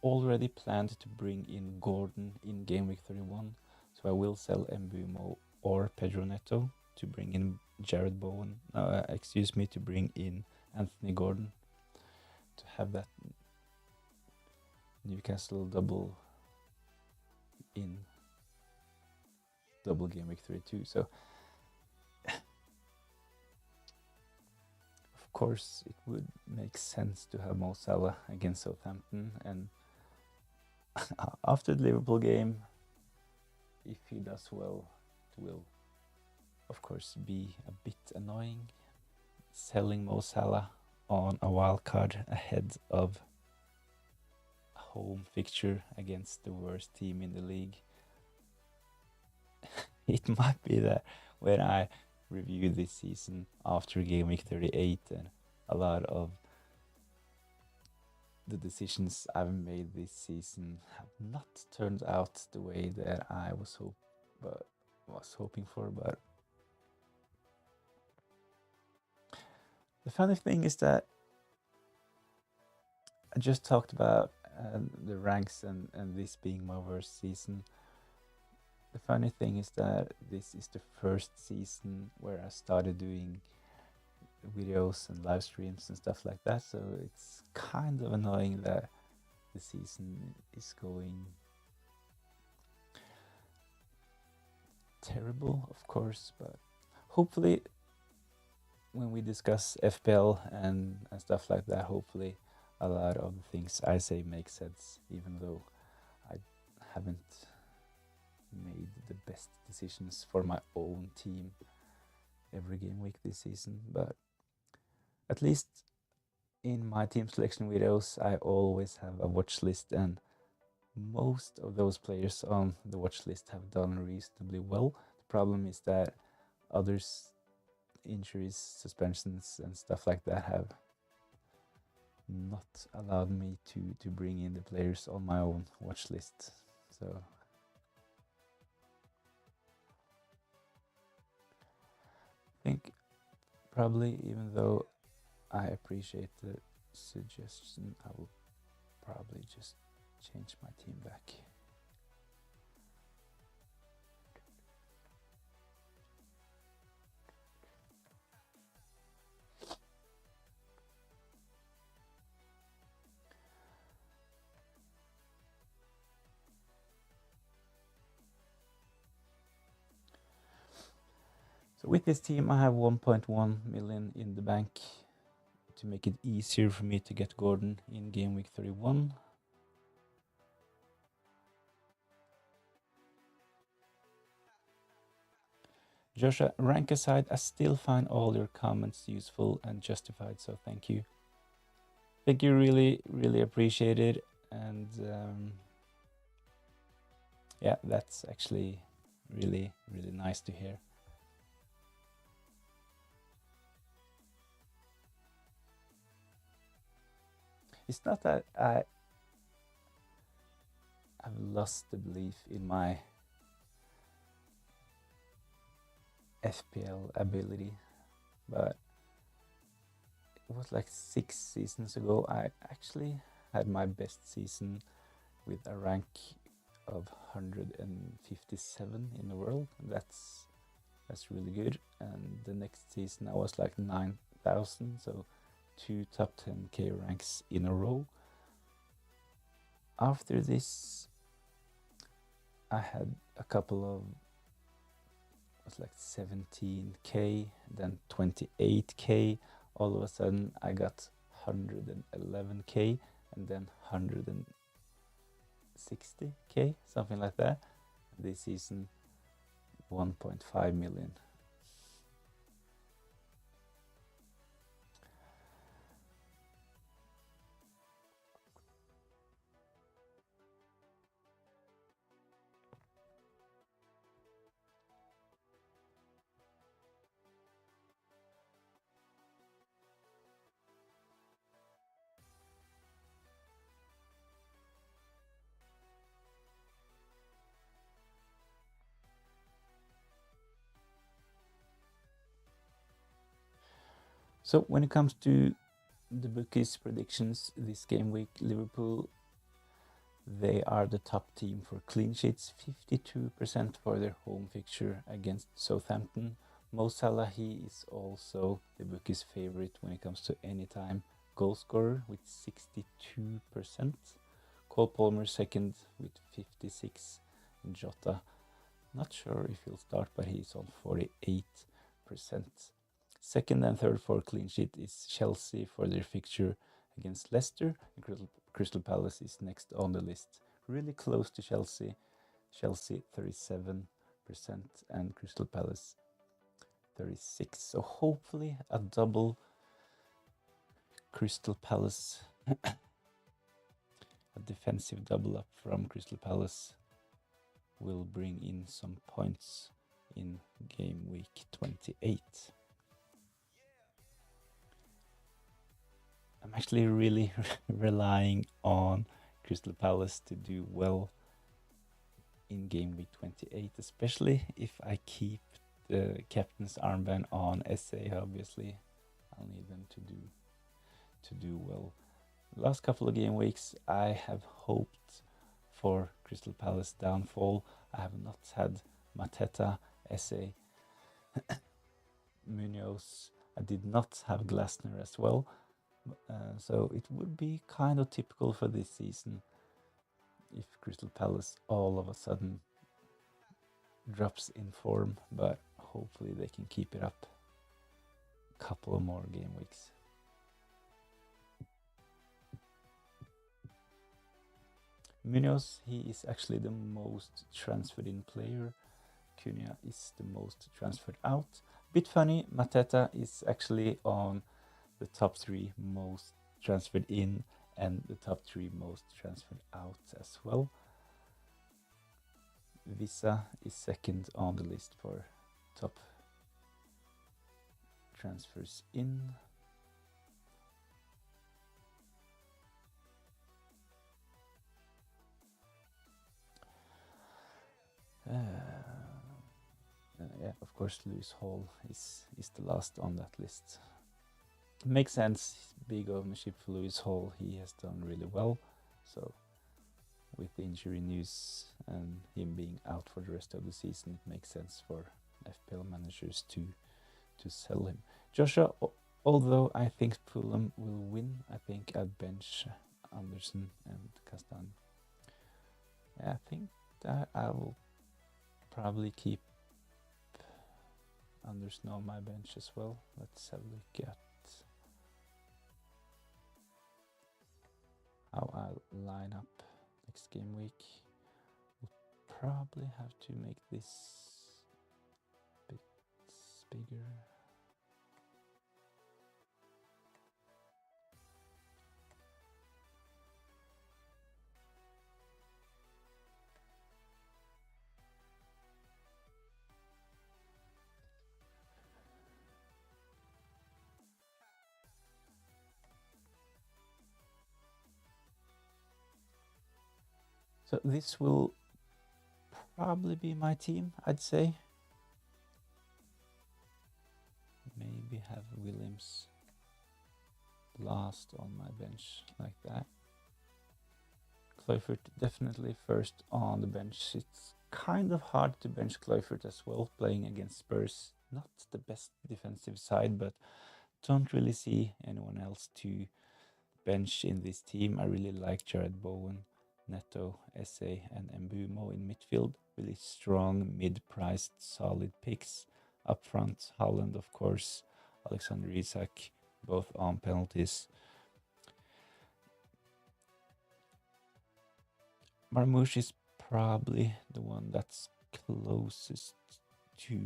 already planned to bring in Gordon in game week 31, so I will sell Mbumo or Pedro Neto to bring in Jared Bowen. To bring in Anthony Gordon to have that Newcastle double in double game week 32. So of course it would make sense to have Mo Salah against Southampton, and after the Liverpool game, if he does well, it will of course be a bit annoying selling Mo Salah on a wildcard ahead of a home fixture against the worst team in the league. It might be that when I review this season after game week 38 and a lot of the decisions I've made this season have not turned out the way that I was hoping for, but the funny thing is that I just talked about the ranks and this being my worst season. The funny thing is that this is the first season where I started doing videos and live streams and stuff like that, so it's kind of annoying that the season is going terrible, of course, but hopefully when we discuss FPL and stuff like that, hopefully a lot of the things I say make sense, even though I haven't made the best decisions for my own team every game week this season. But at least in my team selection videos, I always have a watch list, and most of those players on the watch list have done reasonably well. The problem is that others, injuries, suspensions and stuff like that, have not allowed me to bring in the players on my own watch list. So I think probably, even though I appreciate the suggestion, I will probably just change my team back. So with this team, I have 1.1 million in the bank to make it easier for me to get Gordon in game week 31. Joshua, rank aside, I still find all your comments useful and justified, so thank you. Thank you, really appreciate it. And yeah, that's actually really nice to hear. It's not that I've lost the belief in my FPL ability, but it was like 6 seasons ago. I actually had my best season with a rank of 157 in the world. That's really good. And the next season I was like 9,000, so 2 top 10k ranks in a row. After this, I had a couple of, it was like 17k, then 28k. All of a sudden I got 111k, and then 160k, something like that. This season 1.5 million. So when it comes to the bookies' predictions this game week, Liverpool, they are the top team for clean sheets, 52% for their home fixture against Southampton. Mo Salah, he is also the bookies' favorite when it comes to anytime goal scorer with 62%. Cole Palmer second with 56%. And Jota, not sure if he'll start, but he's on 48%. Second and third for clean sheet is Chelsea for their fixture against Leicester. And Crystal Palace is next on the list. Really close to Chelsea. Chelsea 37% and Crystal Palace 36%. So hopefully a double Crystal Palace, a defensive double up from Crystal Palace will bring in some points in game week 28. I'm actually really relying on Crystal Palace to do well in game week 28, especially if I keep the captain's armband on SA. Obviously, I'll need them to do well. Last couple of game weeks, I have hoped for Crystal Palace downfall. I have not had Mateta, SA, Munoz. I did not have Glasner as well. So it would be kind of typical for this season if Crystal Palace all of a sudden drops in form, but hopefully they can keep it up a couple of more game weeks. Munoz, he is actually the most transferred in player. Cunha is the most transferred out. Bit funny, Mateta is actually on the top 3 most transferred in and the top 3 most transferred out as well. Visa is second on the list for top transfers in. of course, Lewis Hall is the last on that list. Makes sense, big ownership for Lewis Hall. He has done really well. So with the injury news and him being out for the rest of the season, it makes sense for FPL managers to sell him. Joshua, although I think Fulham will win, I think I'd bench Anderson and Castan. Yeah, I think that I will probably keep Anderson on my bench as well. Let's have a look at how I'll line up next game week. We'll probably have to make this a bit bigger. So this will probably be my team, I'd say. Maybe have Williams last on my bench like that. Kluivert definitely first on the bench. It's kind of hard to bench Kluivert as well, playing against Spurs. Not the best defensive side, but don't really see anyone else to bench in this team. I really like Jared Bowen, Neto, Esse and Mbumo in midfield. Really strong, mid-priced, solid picks. Up front, Haaland, of course, Alexander Isak, both on penalties. Marmoush is probably the one that's closest to...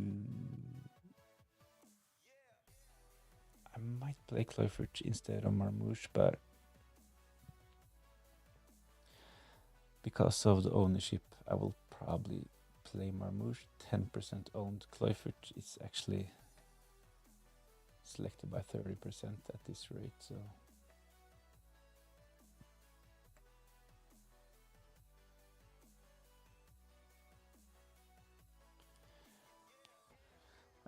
I might play Kluivert instead of Marmoush, but because of the ownership, I will probably play Marmoush. 10% owned. Kluivert is actually selected by 30% at this rate, so...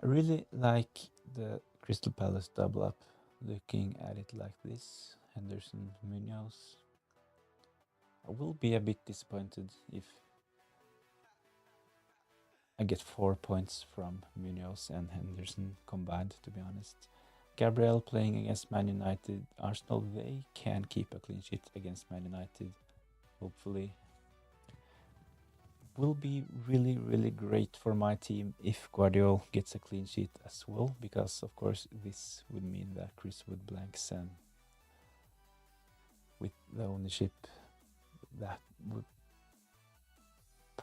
I really like the Crystal Palace double up, looking at it like this. Henderson, Munoz. I will be a bit disappointed if I get 4 points from Munoz and Henderson combined, to be honest. Gabriel playing against Man United. Arsenal, they can keep a clean sheet against Man United, hopefully. Will be really, really great for my team if Guardiola gets a clean sheet as well, because of course this would mean that Chris Wood blanks, and with the ownership that would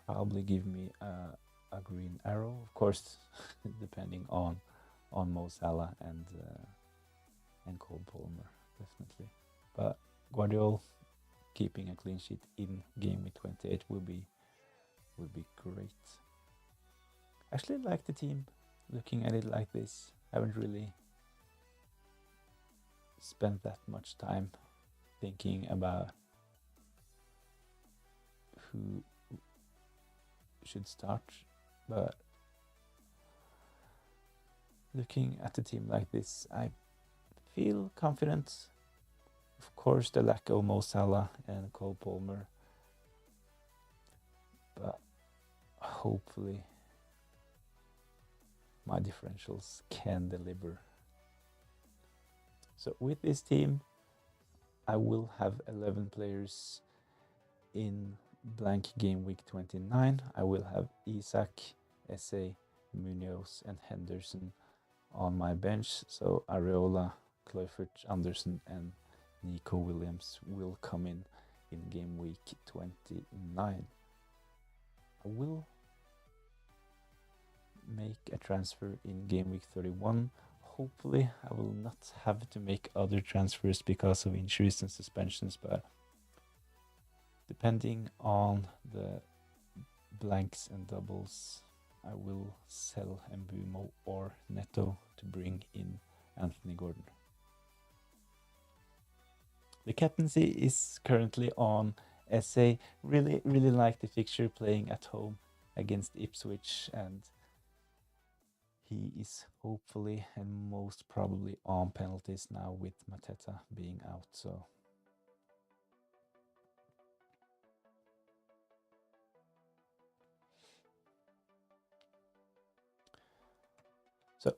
probably give me a green arrow, of course, depending on Mo Salah and Cole Palmer, definitely. But Guardiola keeping a clean sheet in game week 28 would be great. Actually like the team, looking at it like this. Haven't really spent that much time thinking about who should start, but looking at the team like this, I feel confident. Of course, the lack of Mo Salah and Cole Palmer, but hopefully my differentials can deliver. So with this team, I will have 11 players in blank game week 29. I will have Isak, Esse, Munoz and Henderson on my bench. So Areola, Kluivert, Anderson and Nico Williams will come in game week 29. I will make a transfer in game week 31. Hopefully I will not have to make other transfers because of injuries and suspensions, but depending on the blanks and doubles, I will sell Mbumo or Neto to bring in Anthony Gordon. The captaincy is currently on Esse. Really like the fixture, playing at home against Ipswich, and he is hopefully and most probably on penalties now with Mateta being out. So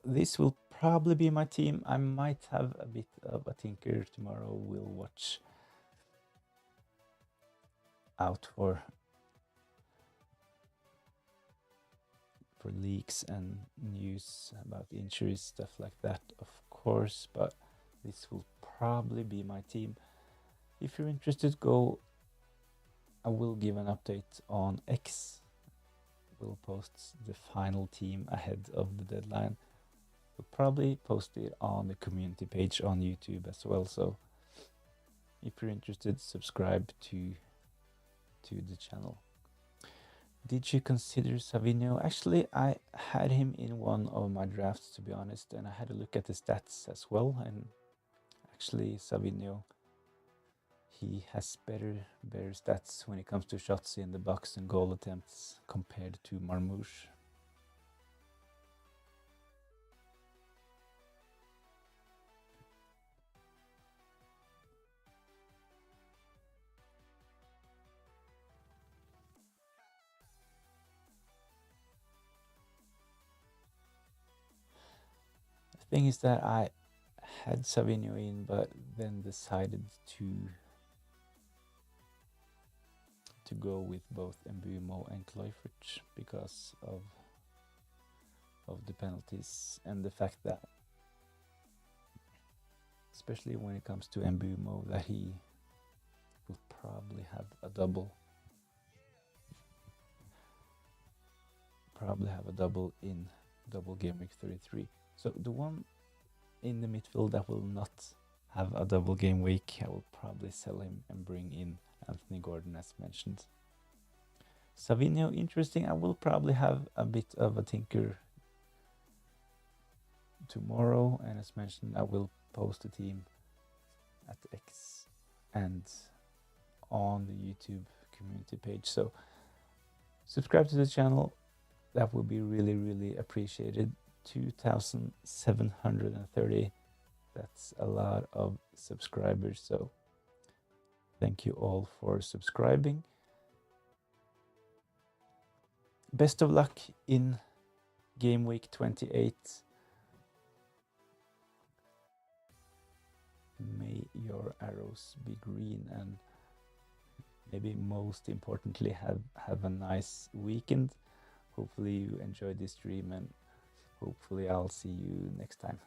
this will probably be my team. I might have a bit of a tinker tomorrow. We'll watch out for leaks and news about injuries, stuff like that, of course, but this will probably be my team. If you're interested, go. I will give an update on X. We'll post the final team ahead of the deadline. We'll probably post it on the community page on YouTube as well. So if you're interested, subscribe to the channel. Did you consider Savinho? Actually, I had him in one of my drafts, to be honest, and I had a look at the stats as well. And actually, Savinho, he has better stats when it comes to shots in the box and goal attempts compared to Marmoush. The thing is that I had Savinho in, but then decided to go with both Mbumo and Kluivert because of the penalties and the fact that, especially when it comes to Mbumo, that he will probably have a double. In double game week 33. So the one in the midfield that will not have a double game week, I will probably sell him and bring in Anthony Gordon as mentioned. Savinho, interesting. I will probably have a bit of a tinker tomorrow, and as mentioned, I will post a team at X and on the YouTube community page. So subscribe to the channel. That would be really, really appreciated. 2,730. That's a lot of subscribers. So thank you all for subscribing. Best of luck in game week 28. May your arrows be green, and maybe most importantly, have a nice weekend. Hopefully you enjoyed this stream, and hopefully I'll see you next time.